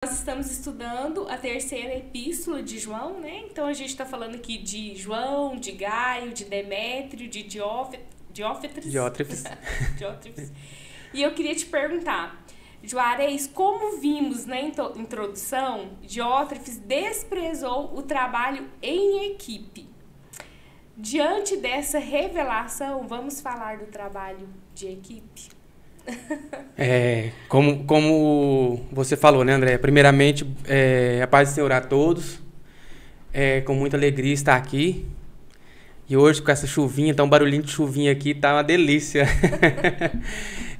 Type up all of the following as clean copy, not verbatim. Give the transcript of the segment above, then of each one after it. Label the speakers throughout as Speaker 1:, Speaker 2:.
Speaker 1: Nós estamos estudando a terceira epístola de João, né? Então a gente está falando aqui de João, de Gaio, de Demétrio, de Diótrefes. Diótrefes. E eu queria te perguntar, Juarez, como vimos na introdução, Diótrefes desprezou o trabalho em equipe. Diante dessa revelação, vamos falar do trabalho de equipe?
Speaker 2: Como você falou, né, André? Primeiramente, a paz do Senhor a todos. Com muita alegria estar aqui. E hoje, com essa chuvinha, tá um barulhinho de chuvinha aqui, tá uma delícia.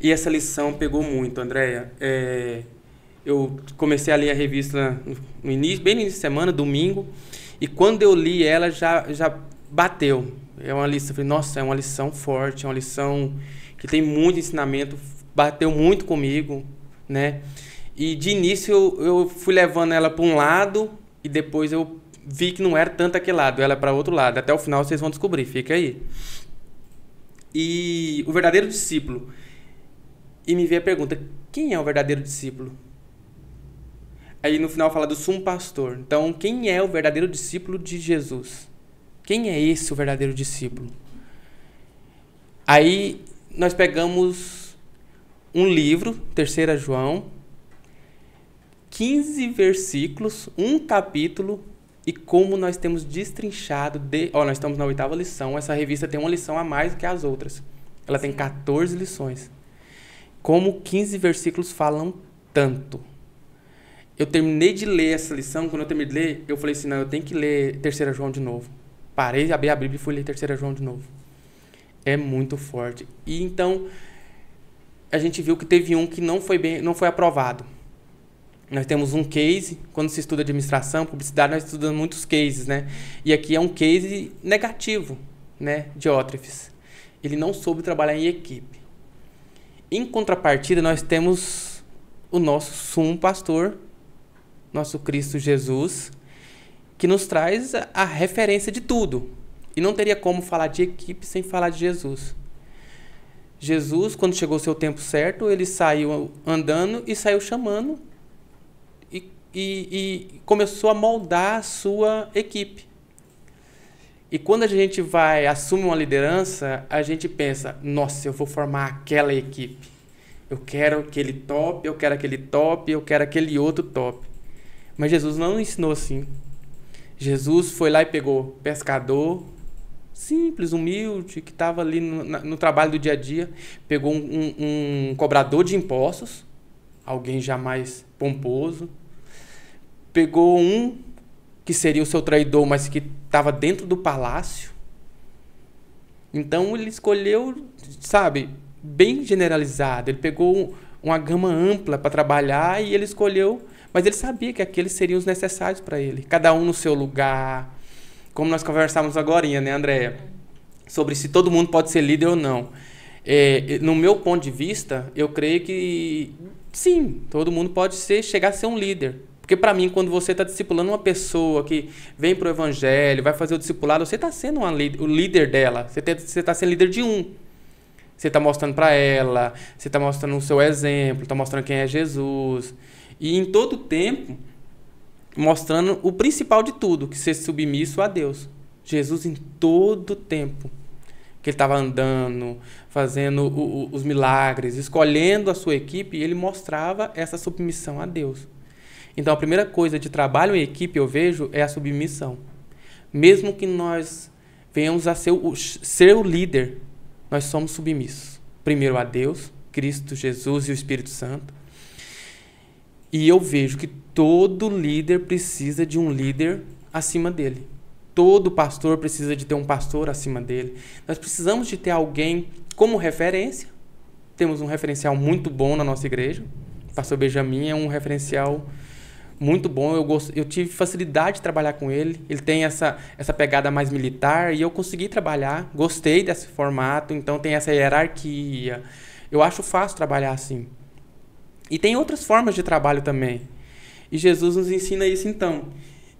Speaker 2: E essa lição pegou muito, Andréia. Eu comecei a ler a revista no início, bem no início de semana, domingo. E quando eu li ela, já bateu. É uma lição, eu falei, nossa, é uma lição forte, é uma lição que tem muito ensinamento, bateu muito comigo, né? E de início eu fui levando ela para um lado e depois eu vi que não era tanto aquele lado, ela para outro lado. Até o final vocês vão descobrir, fica aí. E o verdadeiro discípulo. E me veio a pergunta, quem é o verdadeiro discípulo? Aí no final fala do sumo pastor. Então, quem é o verdadeiro discípulo de Jesus? Quem é esse o verdadeiro discípulo? Aí nós pegamos um livro, 3 João, 15 versículos, um capítulo, e como nós temos destrinchado... nós estamos na 8ª lição, essa revista tem uma lição a mais do que as outras. Ela tem 14 lições. Como 15 versículos falam tanto. Eu terminei de ler essa lição, quando eu terminei de ler, eu falei assim, não, eu tenho que ler 3 João de novo. Parei, abri a Bíblia e fui ler 3 João de novo. É muito forte. E então, a gente viu que teve um que não foi aprovado. Nós temos um case, quando se estuda administração, publicidade, nós estudamos muitos cases, né? E aqui é um case negativo, né? Diótrefes. Ele não soube trabalhar em equipe. Em contrapartida, nós temos o nosso sumo pastor, nosso Cristo Jesus, que nos traz a referência de tudo. E não teria como falar de equipe sem falar de Jesus. Jesus, quando chegou o seu tempo certo, ele saiu andando e saiu chamando e começou a moldar a sua equipe. E quando a gente assume uma liderança, a gente pensa, nossa, eu vou formar aquela equipe. Eu quero aquele top, eu quero aquele top, eu quero aquele outro top. Mas Jesus não ensinou assim. Jesus foi lá e pegou pescador, simples, humilde, que estava ali no trabalho do dia a dia, pegou um cobrador de impostos, alguém já mais pomposo, pegou um que seria o seu traidor, mas que estava dentro do palácio. Então ele escolheu, sabe, bem generalizado, ele pegou uma gama ampla para trabalhar e ele escolheu, mas ele sabia que aqueles seriam os necessários para ele, cada um no seu lugar. Como nós conversávamos agora, né, Andréia? Sobre se todo mundo pode ser líder ou não. No meu ponto de vista, eu creio que sim, todo mundo pode chegar a ser um líder. Porque para mim, quando você está discipulando uma pessoa que vem para o evangelho, vai fazer o discipulado, você está sendo o líder dela. Você está sendo líder de um. Você está mostrando para ela, você está mostrando o seu exemplo, está mostrando quem é Jesus. E em todo tempo, mostrando o principal de tudo, que ser submisso a Deus. Jesus em todo tempo que ele estava andando, fazendo os milagres, escolhendo a sua equipe, ele mostrava essa submissão a Deus. Então a primeira coisa de trabalho em equipe, eu vejo, é a submissão. Mesmo que nós venhamos a ser o líder, nós somos submissos. Primeiro a Deus, Cristo, Jesus e o Espírito Santo. E eu vejo que todo líder precisa de um líder acima dele. Todo pastor precisa de ter um pastor acima dele. Nós precisamos de ter alguém como referência. Temos um referencial muito bom na nossa igreja. O pastor Benjamin é um referencial muito bom. Eu tive facilidade de trabalhar com ele. Ele tem essa pegada mais militar e eu consegui trabalhar. Gostei desse formato, então tem essa hierarquia. Eu acho fácil trabalhar assim. E tem outras formas de trabalho também. E Jesus nos ensina isso então.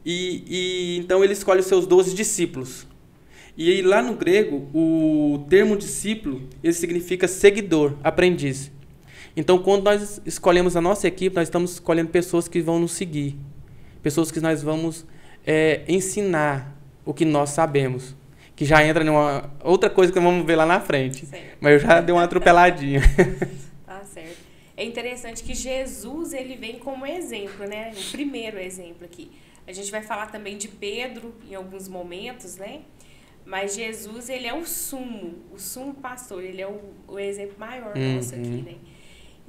Speaker 2: Então ele escolhe os seus 12 discípulos. E aí, lá no grego, o termo discípulo, ele significa seguidor, aprendiz. Então, quando nós escolhemos a nossa equipe, nós estamos escolhendo pessoas que vão nos seguir. Pessoas que nós vamos ensinar o que nós sabemos. Que já entra numa outra coisa que vamos ver lá na frente.
Speaker 1: Certo.
Speaker 2: Mas eu já dei uma atropeladinha.
Speaker 1: Tá certo. É interessante que Jesus, ele vem como exemplo, né? O primeiro exemplo aqui. A gente vai falar também de Pedro em alguns momentos, né? Mas Jesus, ele é o sumo pastor. Ele é o exemplo maior nosso aqui, né?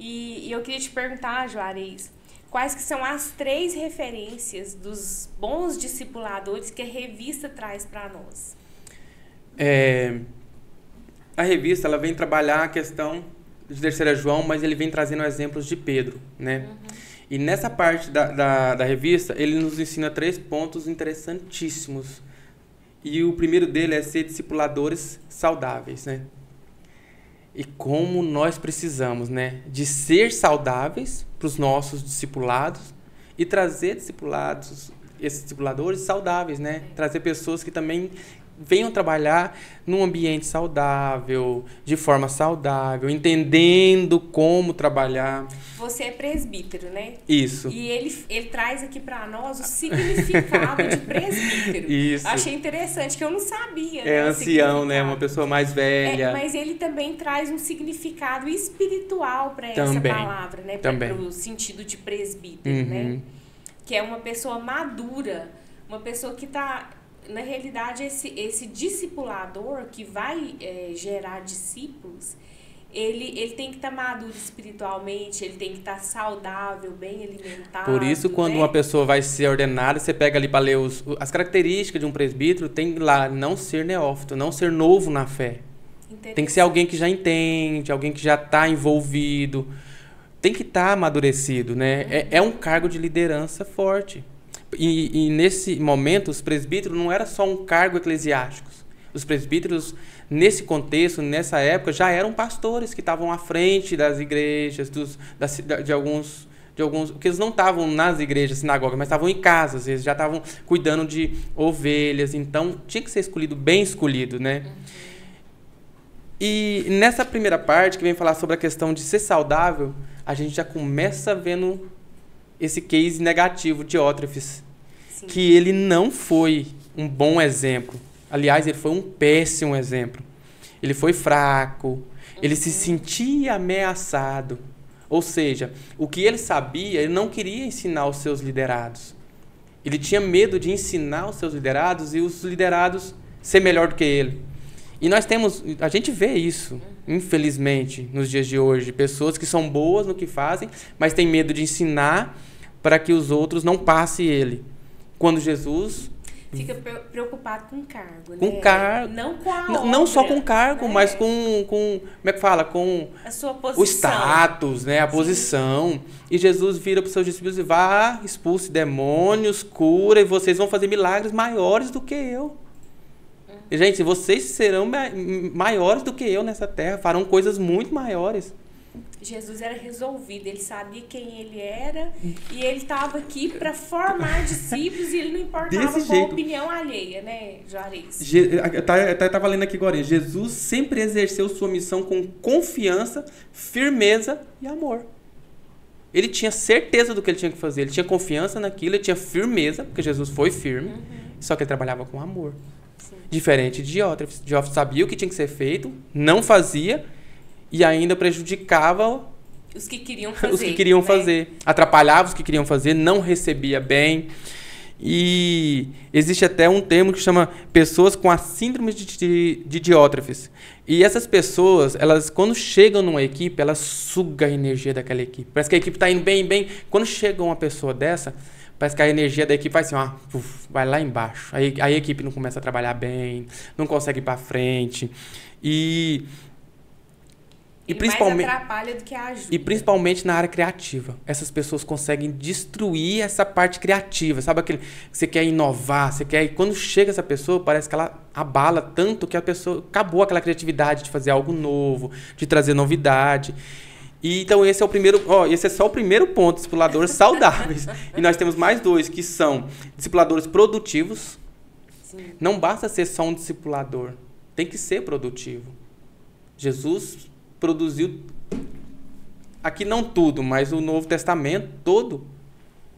Speaker 1: E eu queria te perguntar, Juarez, quais que são as 3 referências dos bons discipuladores que a revista traz para nós?
Speaker 2: A revista, ela vem trabalhar a questão de 3 João, mas ele vem trazendo exemplos de Pedro, né? E nessa parte da revista, ele nos ensina 3 pontos interessantíssimos. E o primeiro dele é ser discipuladores saudáveis, né? E como nós precisamos, né, de ser saudáveis para os nossos discipulados e trazer esses discipuladores saudáveis, né? Trazer pessoas que também venham trabalhar num ambiente saudável, de forma saudável, entendendo como trabalhar.
Speaker 1: Você é presbítero, né?
Speaker 2: Isso.
Speaker 1: E ele traz aqui para nós o significado de presbítero.
Speaker 2: Isso.
Speaker 1: Achei interessante, que eu não sabia.
Speaker 2: É ancião, né? Uma pessoa mais velha.
Speaker 1: Mas ele também traz um significado espiritual para essa palavra, né? Para o sentido de presbítero, né? Que é uma pessoa madura, uma pessoa que está... Na realidade, esse discipulador que vai gerar discípulos, ele tem que estar maduro espiritualmente, ele tem que estar saudável, bem alimentado.
Speaker 2: Por isso, quando uma pessoa vai ser ordenada, você pega ali para ler as características de um presbítero, tem lá não ser neófito, não ser novo na fé. Tem que ser alguém que já entende, alguém que já está envolvido, tem que estar amadurecido, né? É um cargo de liderança forte. E nesse momento, os presbíteros não era só um cargo eclesiástico. Os presbíteros, nesse contexto, nessa época, já eram pastores que estavam à frente das igrejas, de alguns... Porque eles não estavam nas igrejas, sinagogas, mas estavam em casas. Eles já estavam cuidando de ovelhas. Então, tinha que ser escolhido, bem escolhido, né? E nessa primeira parte, que vem falar sobre a questão de ser saudável, a gente já começa vendo esse case negativo de Diótrefes, que ele não foi um bom exemplo. Aliás, ele foi um péssimo exemplo. Ele foi fraco, ele se sentia ameaçado. Ou seja, o que ele sabia, ele não queria ensinar os seus liderados. Ele tinha medo de ensinar os seus liderados e os liderados ser melhor do que ele. E a gente vê isso, infelizmente, nos dias de hoje. Pessoas que são boas no que fazem, mas têm medo de ensinar para que os outros não passem ele. Quando Jesus...
Speaker 1: Fica preocupado com o cargo,
Speaker 2: com cargo.
Speaker 1: Não com a obra,
Speaker 2: não só com o cargo, né? Mas com... Como é que fala? Com
Speaker 1: a sua posição.
Speaker 2: O status, né? A posição. E Jesus vira para os seus discípulos e vá, expulse demônios, cura, e vocês vão fazer milagres maiores do que eu. Gente, vocês serão maiores do que eu nessa terra, farão coisas muito maiores.
Speaker 1: Jesus era resolvido, ele sabia quem ele era e ele estava aqui para formar discípulos e ele não importava com a opinião alheia, né, Juarez?
Speaker 2: Estava lendo aqui agora, Jesus sempre exerceu sua missão com confiança, firmeza e amor. Ele tinha certeza do que ele tinha que fazer, ele tinha confiança naquilo, ele tinha firmeza, porque Jesus foi firme, só que ele trabalhava com amor. Sim. Diferente de Diótrefes. Diótrefes sabia o que tinha que ser feito, não fazia e ainda prejudicava
Speaker 1: os que queriam fazer.
Speaker 2: Os que queriam fazer. Atrapalhava os que queriam fazer, não recebia bem. E existe até um termo que chama pessoas com a síndrome de Diótrefes. E essas pessoas, elas quando chegam numa equipe, elas sugam a energia daquela equipe. Parece que a equipe está indo bem, bem. Quando chega uma pessoa dessa, parece que a energia da equipe vai assim, vai lá embaixo. Aí a equipe não começa a trabalhar bem, não consegue ir para frente. E
Speaker 1: principalmente, mais atrapalha do que ajuda.
Speaker 2: E principalmente na área criativa. Essas pessoas conseguem destruir essa parte criativa. Sabe aquele que você quer inovar, você quer... E quando chega essa pessoa, parece que ela abala tanto que a pessoa... Acabou aquela criatividade de fazer algo novo, de trazer novidade. E, então esse é o primeiro... esse é só o primeiro ponto, discipuladores saudáveis. E nós temos mais 2, que são discipuladores produtivos. Sim. Não basta ser só um discipulador. Tem que ser produtivo. Jesus... produziu aqui não tudo, mas o Novo Testamento todo,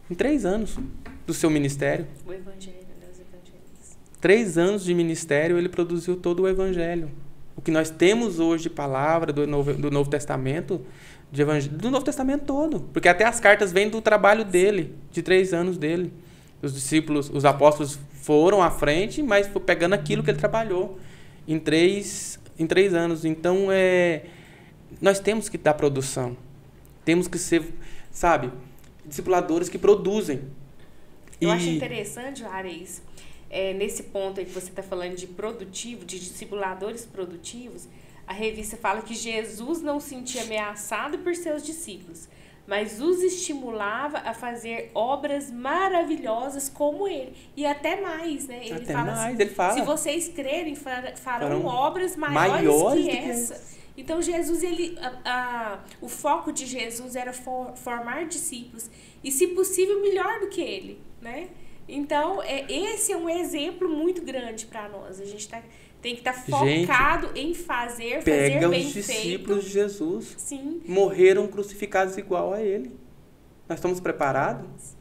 Speaker 2: em 3 anos do seu ministério.
Speaker 1: O Evangelho, né? Os Evangelhos.
Speaker 2: 3 anos de ministério, ele produziu todo o Evangelho. O que nós temos hoje de palavra do Novo Testamento, do Novo Testamento todo. Porque até as cartas vêm do trabalho dele, de 3 anos dele. Os discípulos, os apóstolos foram à frente, mas foi pegando aquilo que ele trabalhou em 3 anos. Então, nós temos que dar produção. Temos que ser, sabe, discipuladores que produzem.
Speaker 1: Eu acho interessante, Juarez, nesse ponto aí que você está falando de produtivo, de discipuladores produtivos, a revista fala que Jesus não se sentia ameaçado por seus discípulos, mas os estimulava a fazer obras maravilhosas como ele. E até mais, né? Ele fala, se vocês crerem, farão obras maiores que essa. Então, Jesus, o foco de Jesus era formar discípulos. E, se possível, melhor do que ele, né? Então, esse é um exemplo muito grande para nós. A gente tem que estar focado em fazer bem feito.
Speaker 2: Pega os discípulos de Jesus.
Speaker 1: Sim.
Speaker 2: Morreram crucificados igual a ele. Nós estamos preparados?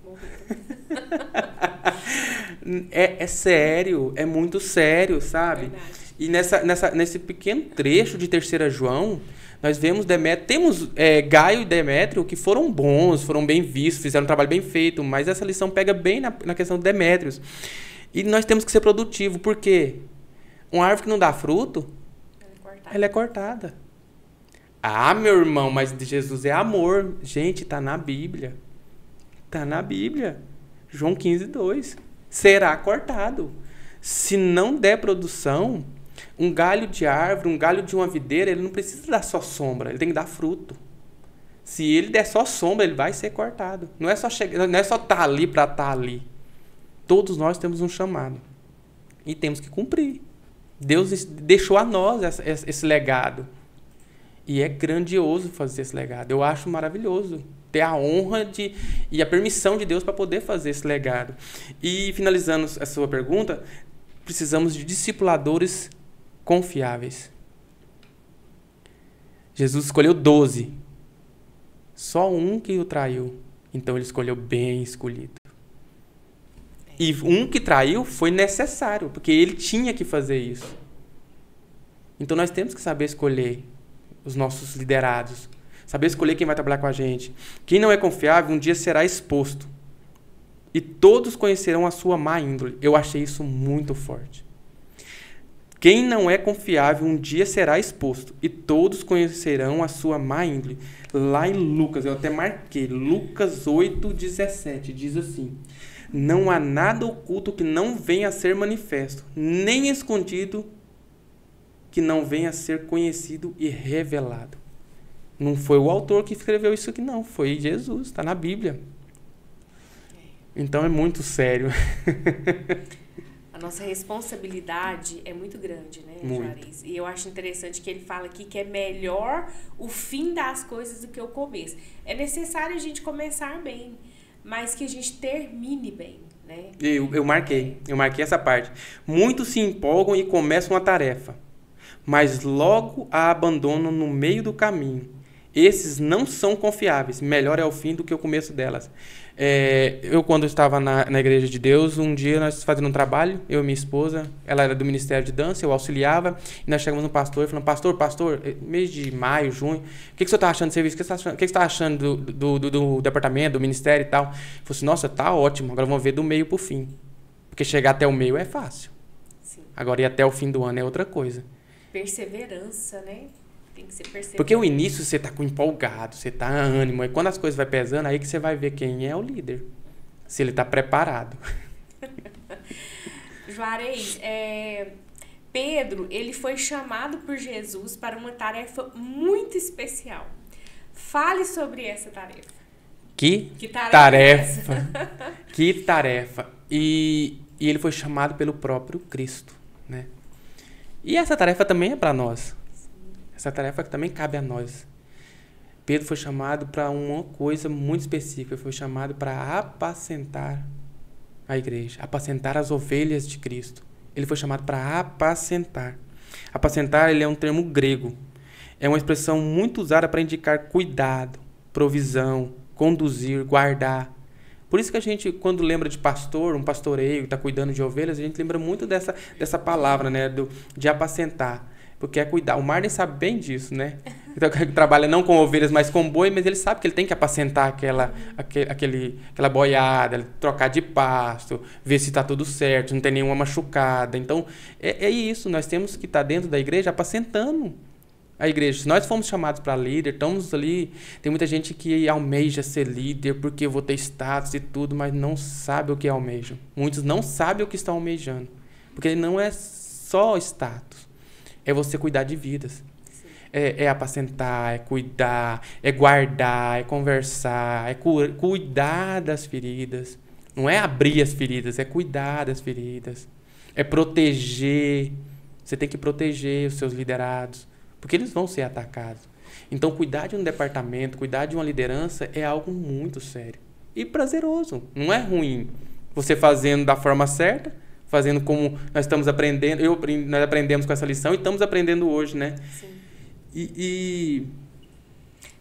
Speaker 2: É sério, é muito sério, sabe?
Speaker 1: Verdade.
Speaker 2: E nesse pequeno trecho de 3 João, nós vemos temos Gaio e Demétrio que foram bons, foram bem vistos, fizeram um trabalho bem feito, mas essa lição pega bem na questão de Demétrios. E nós temos que ser produtivo, por quê? Uma árvore que não dá fruto, ela é cortada. Ah, meu irmão, mas Jesus é amor. Gente, tá na Bíblia. Tá na Bíblia. João 15:2. Será cortado. Se não der produção, um galho de árvore, um galho de uma videira, ele não precisa dar só sombra, ele tem que dar fruto. Se ele der só sombra, ele vai ser cortado. Não é só estar ali para estar ali. Todos nós temos um chamado. E temos que cumprir. Deus deixou a nós esse legado. E é grandioso fazer esse legado. Eu acho maravilhoso ter a honra e a permissão de Deus para poder fazer esse legado. E finalizando a sua pergunta, precisamos de discipuladores confiáveis. Jesus escolheu 12. Só um que o traiu. Então ele escolheu bem escolhido. E um que traiu foi necessário, porque ele tinha que fazer isso. Então nós temos que saber escolher os nossos liderados. Saber escolher quem vai trabalhar com a gente. Quem não é confiável, um dia será exposto. E todos conhecerão a sua má índole. Eu achei isso muito forte. Quem não é confiável, um dia será exposto. E todos conhecerão a sua má índole. Lá em Lucas, eu até marquei. Lucas 8:17, diz assim: não há nada oculto que não venha a ser manifesto, nem escondido que não venha a ser conhecido e revelado. Não foi o autor que escreveu isso aqui, não. Foi Jesus, está na Bíblia. Então é muito sério.
Speaker 1: A nossa responsabilidade é muito grande, né, Juarez? E eu acho interessante que ele fala aqui que é melhor o fim das coisas do que o começo. É necessário a gente começar bem, mas que a gente termine bem, né?
Speaker 2: Eu marquei essa parte. Muitos se empolgam e começam a tarefa, mas logo a abandonam no meio do caminho. Esses não são confiáveis. Melhor é o fim do que o começo delas. Eu, quando estava na Igreja de Deus, um dia nós fazendo um trabalho, eu e minha esposa, ela era do Ministério de Dança, eu auxiliava, e nós chegamos no pastor e falamos: pastor, mês de maio, junho, o que o senhor está achando do serviço? O que você está achando do departamento, do ministério e tal? Ele falou assim: nossa, tá ótimo, agora vamos ver do meio para o fim. Porque chegar até o meio é fácil. Sim. Agora ir até o fim do ano é outra coisa.
Speaker 1: Perseverança, né? Tem que ser perseverante.
Speaker 2: Porque o início você tá empolgado, você tá ânimo, e quando as coisas vai pesando, aí que você vai ver quem é o líder. Se ele tá preparado.
Speaker 1: Juarez, Pedro, ele foi chamado por Jesus para uma tarefa muito especial. Fale sobre essa tarefa.
Speaker 2: Que tarefa. Que tarefa. E ele foi chamado pelo próprio Cristo, né? E essa tarefa também é para nós. Essa tarefa também cabe a nós. Pedro foi chamado para uma coisa muito específica. Foi chamado para apacentar a igreja. Apacentar as ovelhas de Cristo. Ele foi chamado para apacentar. Apacentar, ele é um termo grego. É uma expressão muito usada para indicar cuidado, provisão, conduzir, guardar. Por isso que a gente, quando lembra de pastor, um pastoreio, está cuidando de ovelhas, a gente lembra muito dessa palavra, né? De apacentar. Porque é cuidar. O Marlon sabe bem disso, né? Então, ele trabalha não com ovelhas, mas com boi, mas ele sabe que ele tem que apacentar aquela boiada, trocar de pasto, ver se está tudo certo, não tem nenhuma machucada. Então, é isso. Nós temos que estar dentro da igreja apacentando a igreja. Se nós fomos chamados para líder, estamos ali. Tem muita gente que almeja ser líder porque eu vou ter status e tudo, mas não sabe o que almejam. Muitos não sabem o que estão almejando. Porque não é só status. É você cuidar de vidas. É apacentar, é cuidar, é guardar, é conversar, é cuidar das feridas. Não é abrir as feridas, é cuidar das feridas. É proteger. Você tem que proteger os seus liderados, porque eles vão ser atacados. Então, cuidar de um departamento, cuidar de uma liderança é algo muito sério. E prazeroso. Não é ruim. Você fazendo da forma certa, fazendo como nós estamos aprendendo. Nós aprendemos com essa lição e estamos aprendendo hoje, né? Sim.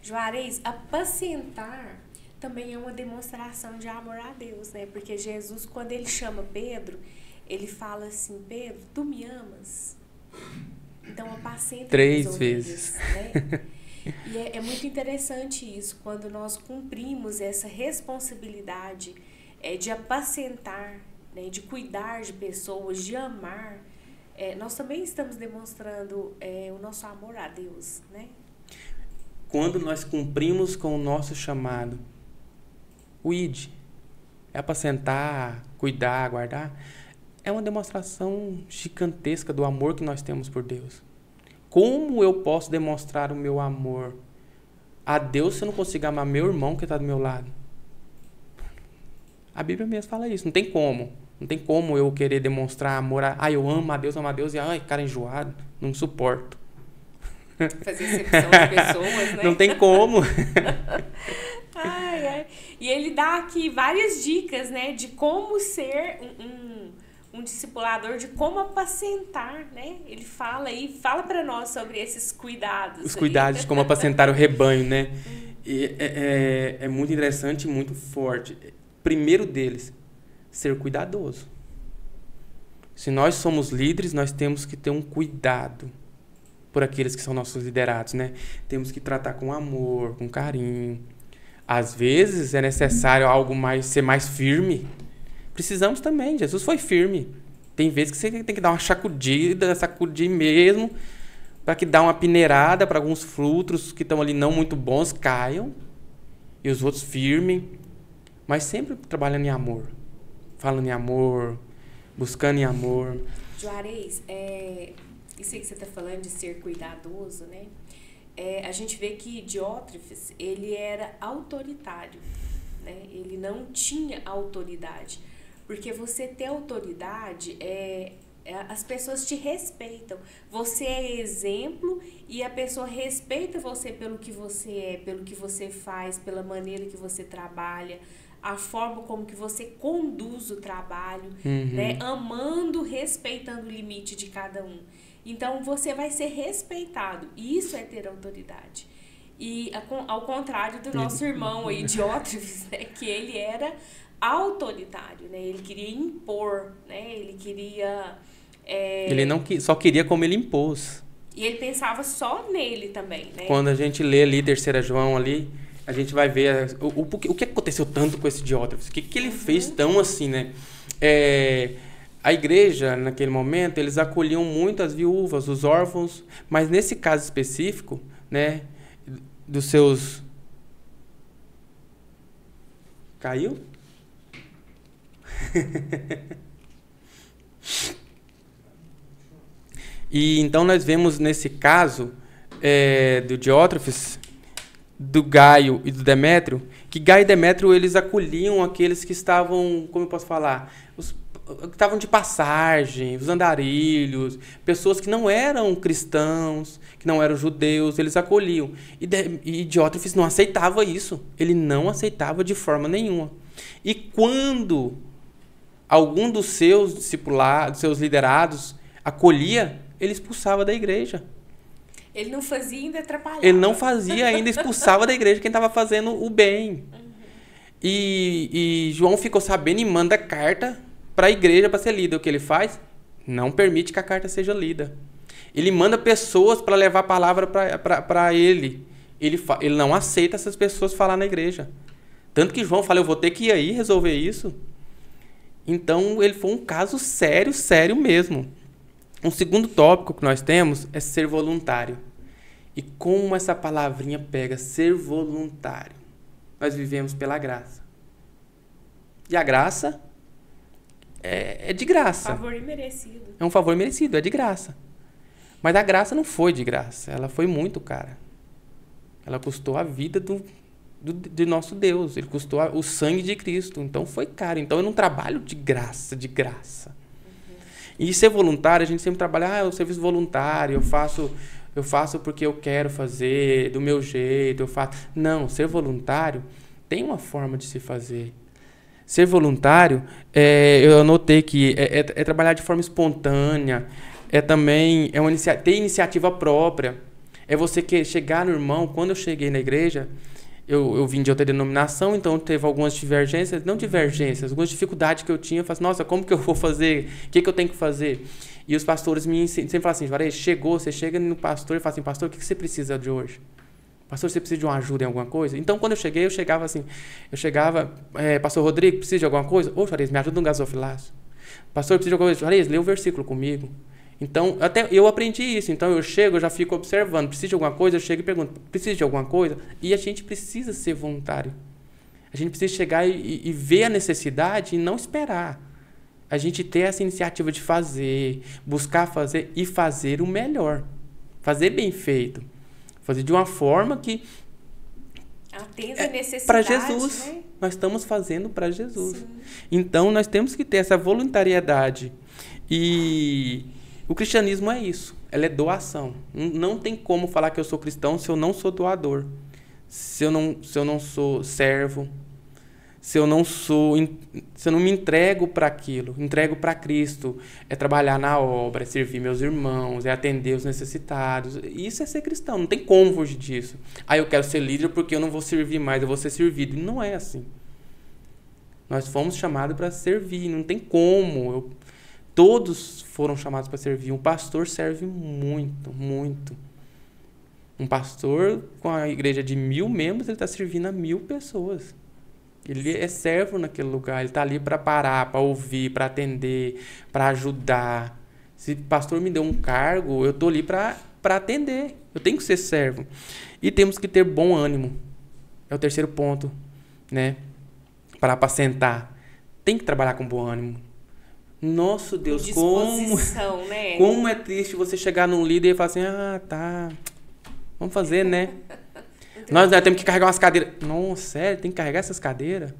Speaker 1: Juarez, apacentar também é uma demonstração de amor a Deus, né? Porque Jesus, quando ele chama Pedro, ele fala assim: Pedro, tu me amas? Então, apacenta
Speaker 2: 3 vezes.
Speaker 1: Né? E é muito interessante isso, quando nós cumprimos essa responsabilidade de apacentar, né, de cuidar de pessoas, de amar. Nós também estamos demonstrando o nosso amor a Deus, né?
Speaker 2: Quando nós cumprimos com o nosso chamado, o ID, apacentar, cuidar, guardar, é uma demonstração gigantesca do amor que nós temos por Deus. Como eu posso demonstrar o meu amor a Deus se eu não consigo amar meu irmão que está do meu lado? A Bíblia mesmo fala isso. Não tem como. Não tem como eu querer demonstrar amor eu amo a Deus, e cara enjoado, não suporto.
Speaker 1: Fazer exceção de pessoas, né?
Speaker 2: Não tem como.
Speaker 1: E ele dá aqui várias dicas, né, de como ser um discipulador, de como apacentar, né? Ele fala para nós sobre esses cuidados.
Speaker 2: Os cuidados de como apacentar o rebanho, né? E é muito interessante e muito forte. Primeiro deles, ser cuidadoso. Se nós somos líderes, nós temos que ter um cuidado por aqueles que são nossos liderados, né? Temos que tratar com amor, com carinho. Às vezes é necessário ser mais firme. Precisamos também. Jesus foi firme. Tem vezes que você tem que dar uma sacudir mesmo, para que dá uma peneirada para alguns frutos que estão ali não muito bons caiam e os outros firmem, mas sempre trabalhando em amor, falando em amor, buscando em amor.
Speaker 1: Juarez, isso aí que você está falando de ser cuidadoso, né? A gente vê que Diótrefes, ele era autoritário, né? Ele não tinha autoridade. Porque você ter autoridade, as pessoas te respeitam. Você é exemplo e a pessoa respeita você pelo que você é, pelo que você faz, pela maneira que você trabalha, a forma como que você conduz o trabalho, né? Amando, respeitando o limite de cada um. Então, você vai ser respeitado. Isso é ter autoridade. E ao contrário do nosso irmão aí, Diótrefes, né? Que ele era autoritário, né? Ele queria impor, né? Ele queria...
Speaker 2: Ele não só queria como ele impôs.
Speaker 1: E ele pensava só nele também, né?
Speaker 2: Quando a gente lê ali 3 João ali, a gente vai ver o que aconteceu tanto com esse Diótrefes. O que ele fez tão assim, né? A igreja, naquele momento, eles acolhiam muito as viúvas, os órfãos, mas nesse caso específico, né, dos seus... Caiu? E então nós vemos nesse caso do Diótrefes, do Gaio e do Demétrio, que Gaio e Demétrio eles acolhiam aqueles que estavam, como eu posso falar, que estavam de passagem, os andarilhos, pessoas que não eram cristãos, que não eram judeus, eles acolhiam. E Diótrefes não aceitava isso. Ele não aceitava de forma nenhuma. E quando algum dos seus discipulados, seus liderados, acolhia, ele expulsava da igreja.
Speaker 1: Ele não fazia e ainda atrapalhava.
Speaker 2: Ele não fazia, ainda expulsava da igreja quem estava fazendo o bem. E João ficou sabendo e manda carta para a igreja para ser lida. O que ele faz? Não permite que a carta seja lida. Ele manda pessoas para levar a palavra para ele. Ele não aceita essas pessoas falar na igreja. Tanto que João fala, eu vou ter que ir aí resolver isso. Então, ele foi um caso sério, sério mesmo. Um segundo tópico que nós temos é ser voluntário. E como essa palavrinha pega, ser voluntário. Nós vivemos pela graça. E a graça é de graça.
Speaker 1: Favor imerecido.
Speaker 2: É um favor merecido, é de graça. Mas a graça não foi de graça. Ela foi muito cara. Ela custou a vida de nosso Deus. Ele custou o sangue de Cristo. Então foi caro. Então eu não trabalho de graça, de graça. E ser voluntário, a gente sempre trabalha, o serviço voluntário, eu faço porque eu quero fazer, do meu jeito, eu faço. Não, ser voluntário tem uma forma de se fazer. Ser voluntário, eu anotei que é trabalhar de forma espontânea, também ter iniciativa própria. É você chegar no irmão. Quando eu cheguei na igreja, eu vim de outra denominação, então teve algumas divergências, não divergências, algumas dificuldades que eu tinha. Eu falei, nossa, como que eu vou fazer? O que eu tenho que fazer? E os pastores sempre falam assim, Juarez, você chega no pastor e fala assim, pastor, o que você precisa de hoje? Pastor, você precisa de uma ajuda em alguma coisa? Então, quando eu chegava assim, pastor Rodrigo, precisa de alguma coisa? Ô, Juarez, me ajuda no gasofilaço. Pastor, precisa de alguma coisa? Juarez, lê o versículo comigo. Então, até eu aprendi isso. Então, eu já fico observando. Precisa de alguma coisa? Eu chego e pergunto, precisa de alguma coisa? E a gente precisa ser voluntário. A gente precisa chegar e ver a necessidade e não esperar. A gente ter essa iniciativa de fazer, buscar fazer e fazer o melhor. Fazer bem feito. Fazer de uma forma que...
Speaker 1: atenda a necessidade,
Speaker 2: para Jesus.
Speaker 1: Né?
Speaker 2: Nós estamos fazendo para Jesus.
Speaker 1: Sim.
Speaker 2: Então, nós temos que ter essa voluntariedade. E... o cristianismo é isso, ela é doação. Não tem como falar que eu sou cristão se eu não sou doador, se eu não sou servo, se eu não me entrego para aquilo, entrego para Cristo. É trabalhar na obra, é servir meus irmãos, é atender os necessitados. Isso é ser cristão, não tem como fugir disso. Eu quero ser líder porque eu não vou servir mais, eu vou ser servido. Não é assim. Nós fomos chamados para servir, não tem como. Todos foram chamados para servir. Um pastor serve muito, muito. Um pastor com a igreja de 1000 membros, ele está servindo a 1000 pessoas. Ele é servo naquele lugar. Ele está ali para parar, para ouvir, para atender, para ajudar. Se o pastor me deu um cargo, eu estou ali para atender. Eu tenho que ser servo. E temos que ter bom ânimo. É o terceiro ponto, né? Para apacentar. Tem que trabalhar com bom ânimo. Nosso Deus,
Speaker 1: né?
Speaker 2: Como é triste você chegar num líder e falar assim, tá, vamos fazer, né? Nós temos que carregar umas cadeiras. Não, sério, tem que carregar essas cadeiras?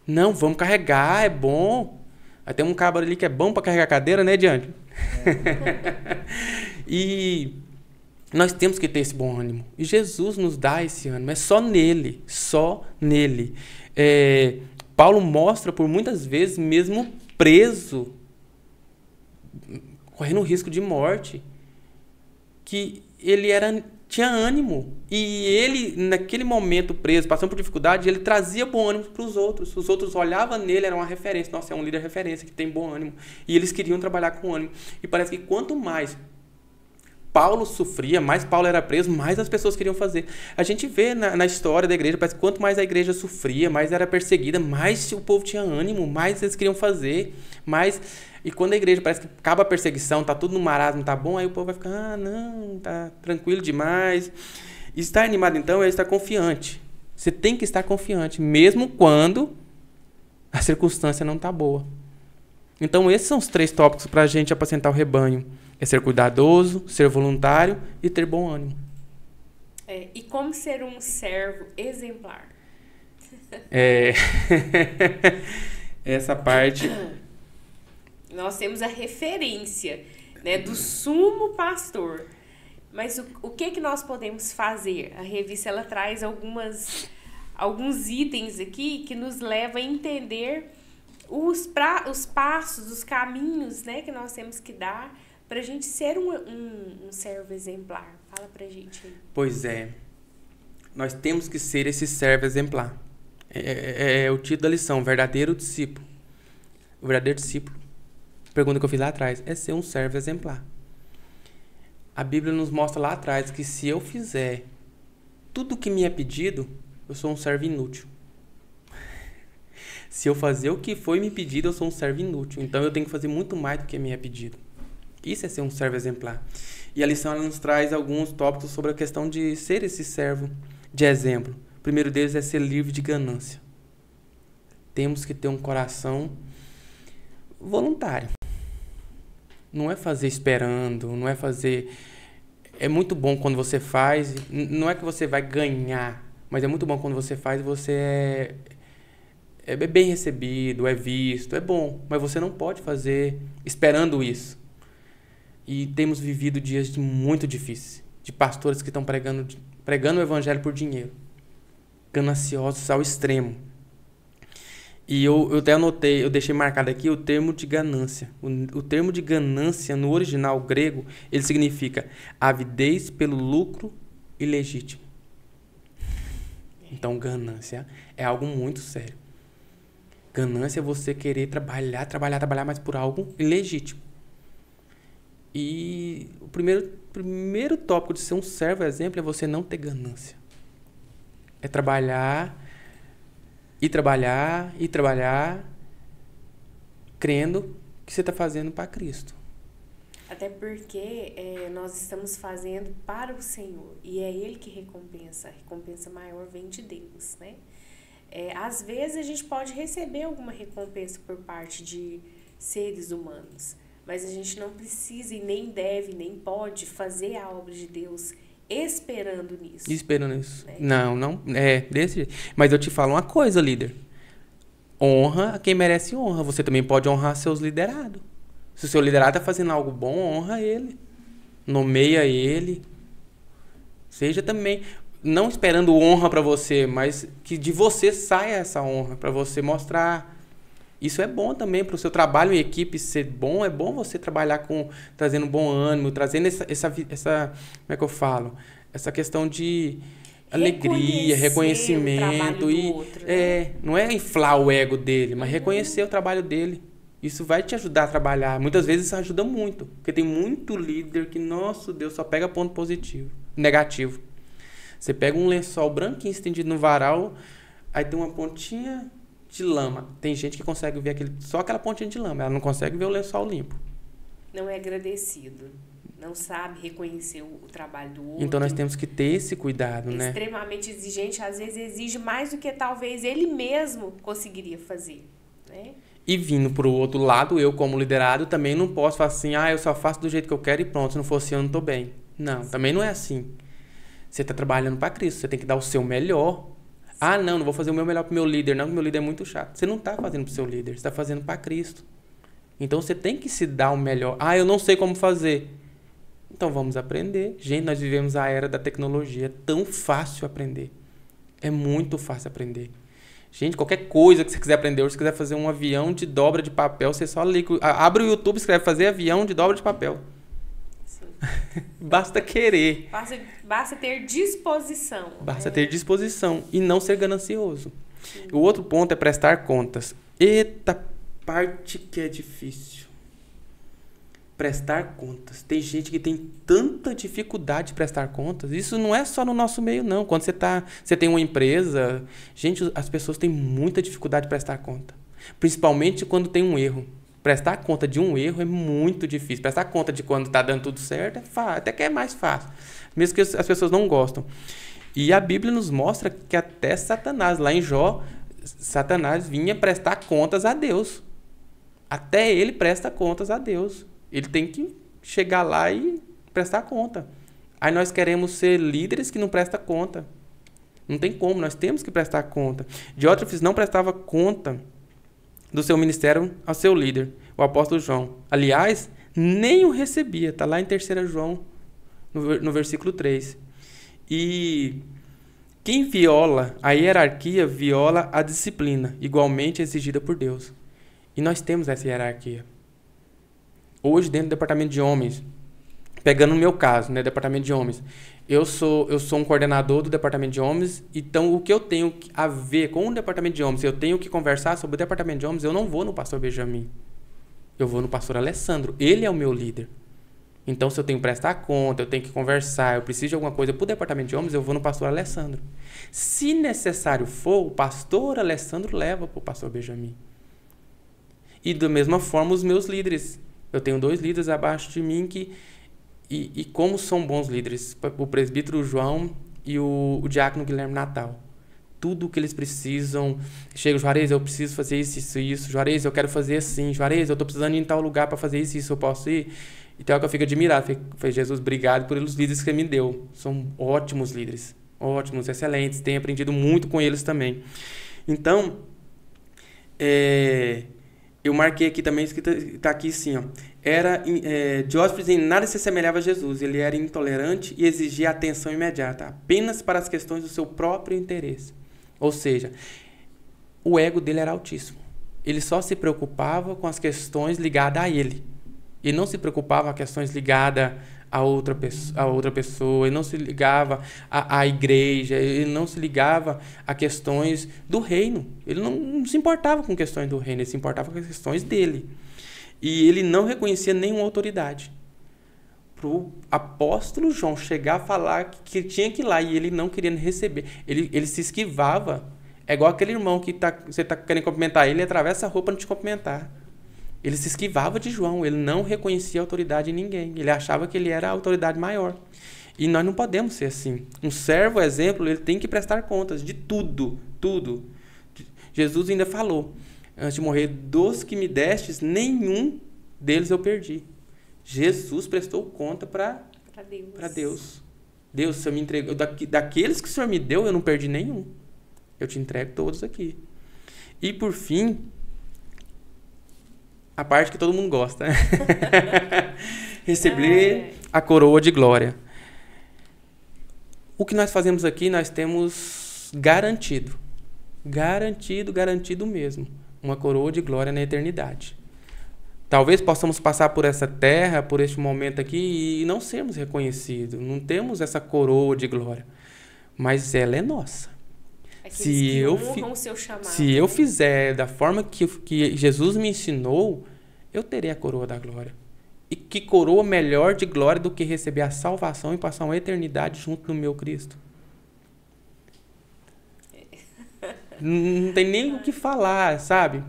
Speaker 2: Não, vamos carregar, é bom. Aí tem um cabra ali que é bom para carregar a cadeira, né, Diante? E nós temos que ter esse bom ânimo. E Jesus nos dá esse ânimo, é só nele, só nele. Paulo mostra por muitas vezes, mesmo preso, correndo risco de morte, que ele tinha ânimo. E ele, naquele momento preso, passando por dificuldade, ele trazia bom ânimo para os outros. Os outros olhavam nele, era uma referência. Nossa, é um líder referência que tem bom ânimo. E eles queriam trabalhar com ânimo. E parece que quanto mais Paulo sofria, mais Paulo era preso, mais as pessoas queriam fazer. A gente vê na história da igreja, parece que quanto mais a igreja sofria, mais era perseguida, mais o povo tinha ânimo, mais eles queriam fazer, mais... E quando a igreja parece que acaba a perseguição, tá tudo no marasmo, tá bom, aí o povo vai ficar, não, tá tranquilo demais. Estar animado, então, é estar confiante. Você tem que estar confiante, mesmo quando a circunstância não tá boa. Então, esses são os 3 tópicos para a gente apacentar o rebanho. É ser cuidadoso, ser voluntário e ter bom ânimo.
Speaker 1: E como ser um servo exemplar?
Speaker 2: Essa parte...
Speaker 1: Nós temos a referência, né, do sumo pastor. Mas o que nós podemos fazer? A revista ela traz alguns itens aqui que nos levam a entender os passos, os caminhos, né, que nós temos que dar pra gente ser um servo exemplar? Fala pra gente aí.
Speaker 2: Pois é. Nós temos que ser esse servo exemplar. É o título da lição, verdadeiro discípulo. O verdadeiro discípulo, a pergunta que eu fiz lá atrás, é ser um servo exemplar. A Bíblia nos mostra lá atrás que se eu fizer tudo o que me é pedido, eu sou um servo inútil. Se eu fazer o que foi me pedido, eu sou um servo inútil. Então eu tenho que fazer muito mais do que me é pedido. Isso é ser um servo exemplar. E a lição ela nos traz alguns tópicos sobre a questão de ser esse servo de exemplo. O primeiro deles é ser livre de ganância. Temos que ter um coração voluntário. Não é fazer esperando, não é fazer... É muito bom quando você faz, não é que você vai ganhar, mas é muito bom quando você faz e você é bem recebido, é visto, é bom, mas você não pode fazer esperando isso. E temos vivido dias muito difíceis, de pastores que estão pregando o evangelho por dinheiro, gananciosos ao extremo. E eu até anotei, eu deixei marcado aqui o termo de ganância. O termo de ganância, no original grego, ele significa avidez pelo lucro ilegítimo. Então, ganância é algo muito sério. Ganância é você querer trabalhar, mas por algo ilegítimo. E o primeiro tópico de ser um servo exemplo é você não ter ganância. É trabalhar, crendo que você está fazendo para Cristo.
Speaker 1: Até porque nós estamos fazendo para o Senhor. E é Ele que recompensa. A recompensa maior vem de Deus, né? Às vezes a gente pode receber alguma recompensa por parte de seres humanos. Mas a gente não precisa e nem deve, nem pode fazer a obra de Deus esperando nisso.
Speaker 2: Né? Não. É desse jeito. Mas eu te falo uma coisa, líder. Honra a quem merece honra. Você também pode honrar seus liderados. Se o seu liderado está fazendo algo bom, honra ele. Nomeia ele. Seja também... Não esperando honra para você, mas que de você saia essa honra. Para você mostrar... Isso é bom também para o seu trabalho em equipe ser bom. É bom você trabalhar trazendo bom ânimo, trazendo essa como é que eu falo? Essa questão de alegria, reconhecimento.
Speaker 1: Outro, né?
Speaker 2: Não é inflar o ego dele, mas reconhecer o trabalho dele. Isso vai te ajudar a trabalhar. Muitas vezes isso ajuda muito. Porque tem muito líder que, nosso Deus, só pega ponto positivo, negativo. Você pega um lençol branquinho estendido no varal, aí tem uma pontinha de lama. Tem gente que consegue ver só aquela pontinha de lama. Ela não consegue ver o lençol limpo.
Speaker 1: Não é agradecido. Não sabe reconhecer o trabalho do outro.
Speaker 2: Então nós temos que ter esse cuidado, né?
Speaker 1: Extremamente exigente. Às vezes exige mais do que talvez ele mesmo conseguiria fazer, né?
Speaker 2: E vindo para o outro lado, eu como liderado também não posso falar assim, eu só faço do jeito que eu quero e pronto, se não for assim eu não estou bem. Não, também não é assim. Você está trabalhando para Cristo, você tem que dar o seu melhor. Não vou fazer o meu melhor pro meu líder, não, porque meu líder é muito chato. Você não está fazendo pro seu líder, você está fazendo para Cristo. Então você tem que se dar o melhor. Eu não sei como fazer. Então vamos aprender. Gente, nós vivemos a era da tecnologia, é tão fácil aprender. É muito fácil aprender. Gente, qualquer coisa que você quiser aprender, hoje, se quiser fazer um avião de dobra de papel, você só liga, abre o YouTube e escreve fazer avião de dobra de papel. Basta querer.
Speaker 1: Basta ter disposição.
Speaker 2: Basta ter disposição e não ser ganancioso. Sim. O outro ponto é prestar contas. Eita, parte que é difícil. Prestar contas. Tem gente que tem tanta dificuldade de prestar contas. Isso não é só no nosso meio, não. Quando você tem uma empresa, gente, as pessoas têm muita dificuldade de prestar conta. Principalmente quando tem um erro. Prestar conta de um erro é muito difícil. Prestar conta de quando está dando tudo certo é fácil, até que é mais fácil. Mesmo que as pessoas não gostam. E a Bíblia nos mostra que até Satanás, lá em Jó, Satanás vinha prestar contas a Deus. Até ele presta contas a Deus. Ele tem que chegar lá e prestar conta. Aí nós queremos ser líderes que não prestam conta. Não tem como, nós temos que prestar conta. Diótrefes não prestava conta do seu ministério ao seu líder, o apóstolo João. Aliás, nem o recebia. Está lá em 3 João, no versículo 3. E quem viola a hierarquia, viola a disciplina, igualmente exigida por Deus. E nós temos essa hierarquia. Hoje, dentro do departamento de homens, pegando no meu caso, né, departamento de homens, eu sou um coordenador do departamento de homens, então o que eu tenho a ver com o departamento de homens, eu tenho que conversar sobre o departamento de homens, eu não vou no pastor Benjamin, eu vou no pastor Alessandro, ele é o meu líder. Então, se eu tenho que prestar conta, eu tenho que conversar, eu preciso de alguma coisa para o departamento de homens, eu vou no pastor Alessandro. Se necessário for, o pastor Alessandro leva para o pastor Benjamin. E da mesma forma, os meus líderes. Eu tenho 2 líderes abaixo de mim e como são bons líderes, o presbítero João e o diácono Guilherme Natal. Tudo o que eles precisam. Chega, Juarez, eu preciso fazer isso. Juarez, eu quero fazer assim. Juarez, eu estou precisando ir em tal lugar para fazer isso, eu posso ir? Então, é que eu fico admirado. Falei, Jesus, obrigado pelos líderes que você me deu. São ótimos líderes. Ótimos, excelentes. Tenho aprendido muito com eles também. Então, eu marquei aqui também, está aqui assim, ó. Diótrefes em nada se assemelhava a Jesus. Ele era intolerante e exigia atenção imediata, apenas para as questões do seu próprio interesse. Ou seja, o ego dele era altíssimo. Ele só se preocupava com as questões ligadas a ele. Ele não se preocupava com questões ligadas a outra pessoa, ele não se ligava à igreja, ele não se ligava a questões do reino. Ele não se importava com questões do reino, ele se importava com as questões dele. E ele não reconhecia nenhuma autoridade. Para o apóstolo João chegar a falar que tinha que ir lá e ele não queria receber, ele se esquivava. É igual aquele irmão que você está querendo cumprimentar ele, atravessa a roupa para não te cumprimentar. Ele se esquivava de João, ele não reconhecia autoridade em ninguém. Ele achava que ele era a autoridade maior. E nós não podemos ser assim. Um servo, exemplo, ele tem que prestar contas de tudo, tudo. Jesus ainda falou, antes de morrer, dos que me destes, nenhum deles eu perdi. Jesus prestou conta para Deus. Deus, o Senhor me entregou, daqueles que o Senhor me deu, eu não perdi nenhum. Eu te entrego todos aqui. E por fim, a parte que todo mundo gosta, né? Receber a coroa de glória. O que nós fazemos aqui, nós temos garantido mesmo, uma coroa de glória na eternidade. Talvez possamos passar por essa terra, por este momento aqui, e não sermos reconhecidos, não temos essa coroa de glória, mas ela é nossa. Se eu fizer da forma que Jesus me ensinou, eu terei a coroa da glória. E que coroa melhor de glória do que receber a salvação e passar uma eternidade junto do meu Cristo? Não tem nem o que falar, sabe?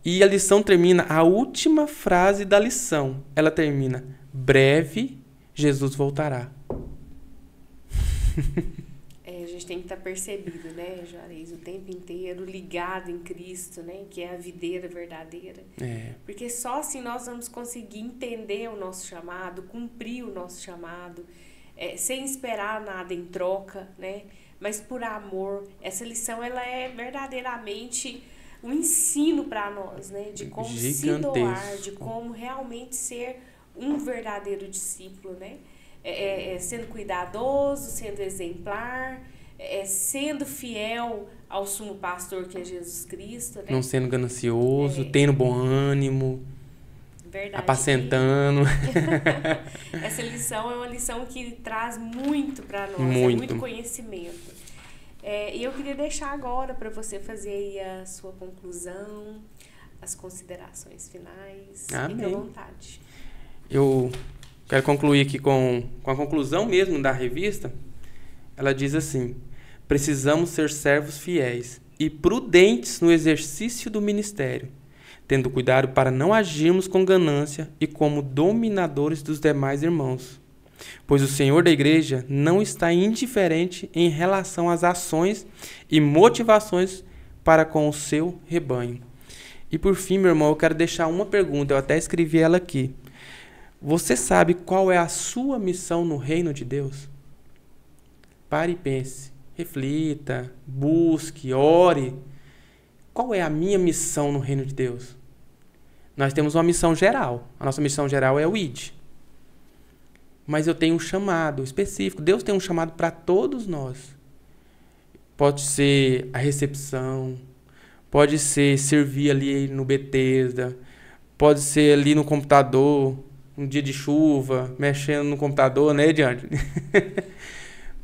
Speaker 2: E a lição termina, a última frase da lição, ela termina, breve Jesus voltará.
Speaker 1: A gente tem que estar percebido, né, Juarez, o tempo inteiro ligado em Cristo, né, que é a videira verdadeira. Porque só assim nós vamos conseguir entender o nosso chamado, cumprir o nosso chamado, sem esperar nada em troca, né, mas por amor. Essa lição, ela é verdadeiramente um ensino para nós, né, de como se doar, de como realmente ser um verdadeiro discípulo, né, sendo cuidadoso, sendo exemplar, sendo fiel ao sumo pastor que é Jesus Cristo, né?
Speaker 2: Não sendo ganancioso, tendo bom ânimo, verdade, apacentando.
Speaker 1: Essa lição é uma lição que traz muito para nós, muito conhecimento. E eu queria deixar agora para você fazer aí a sua conclusão, as considerações finais.
Speaker 2: Amém.
Speaker 1: Fique à vontade.
Speaker 2: Eu quero concluir aqui com a conclusão mesmo da revista. Ela diz assim: precisamos ser servos fiéis e prudentes no exercício do ministério, tendo cuidado para não agirmos com ganância e como dominadores dos demais irmãos. Pois o Senhor da igreja não está indiferente em relação às ações e motivações para com o seu rebanho. E por fim, meu irmão, eu quero deixar uma pergunta, eu até escrevi ela aqui. Você sabe qual é a sua missão no reino de Deus? Pare e pense, reflita, busque, ore. Qual é a minha missão no reino de Deus? Nós temos uma missão geral. A nossa missão geral é o ID. Mas eu tenho um chamado específico. Deus tem um chamado para todos nós. Pode ser a recepção, pode ser servir ali no Bethesda, pode ser ali no computador, um dia de chuva, mexendo no computador, né, Diante?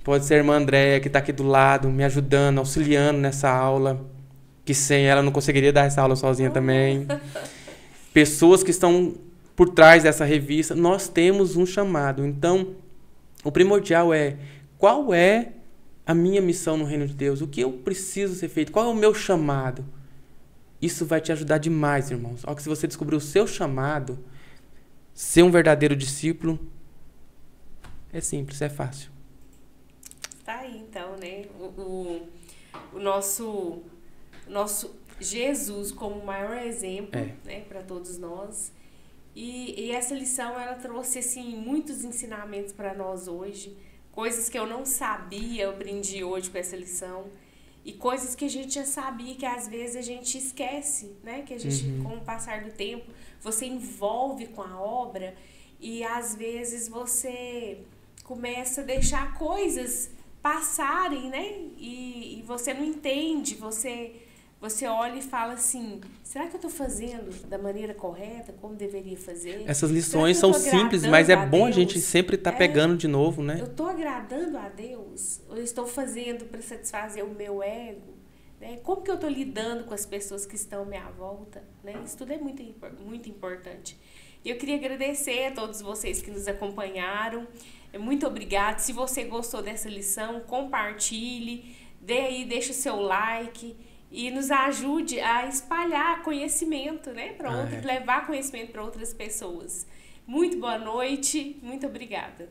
Speaker 2: Pode ser a irmã Andréia, que está aqui do lado, me ajudando, auxiliando nessa aula, que sem ela eu não conseguiria dar essa aula sozinha também. Pessoas que estão por trás dessa revista. Nós temos um chamado. Então, o primordial é: qual é a minha missão no reino de Deus? O que eu preciso ser feito? Qual é o meu chamado? Isso vai te ajudar demais, irmãos. Ó, que se você descobrir o seu chamado, ser um verdadeiro discípulo, é simples, é fácil.
Speaker 1: Tá aí, então, né? O nosso Jesus como o maior exemplo, né, para todos nós. E essa lição, ela trouxe, assim, muitos ensinamentos para nós hoje. Coisas que eu não sabia, eu aprendi hoje com essa lição. E coisas que a gente já sabia, que às vezes a gente esquece, né? Que a gente, com o passar do tempo, você envolve com a obra e às vezes você começa a deixar coisas passarem, né? E você não entende, você olha e fala assim: será que eu estou fazendo da maneira correta, como deveria fazer?
Speaker 2: Essas lições são simples, mas é bom a gente sempre estar pegando de novo, né?
Speaker 1: Eu estou agradando a Deus? Ou eu estou fazendo para satisfazer o meu ego? Né? Como que eu estou lidando com as pessoas que estão à minha volta? Né? Isso tudo é muito, muito importante. E eu queria agradecer a todos vocês que nos acompanharam. Muito obrigada. Se você gostou dessa lição, compartilhe, deixa o seu like e nos ajude a espalhar conhecimento, né, levar conhecimento para outras pessoas. Muito boa noite, muito obrigada.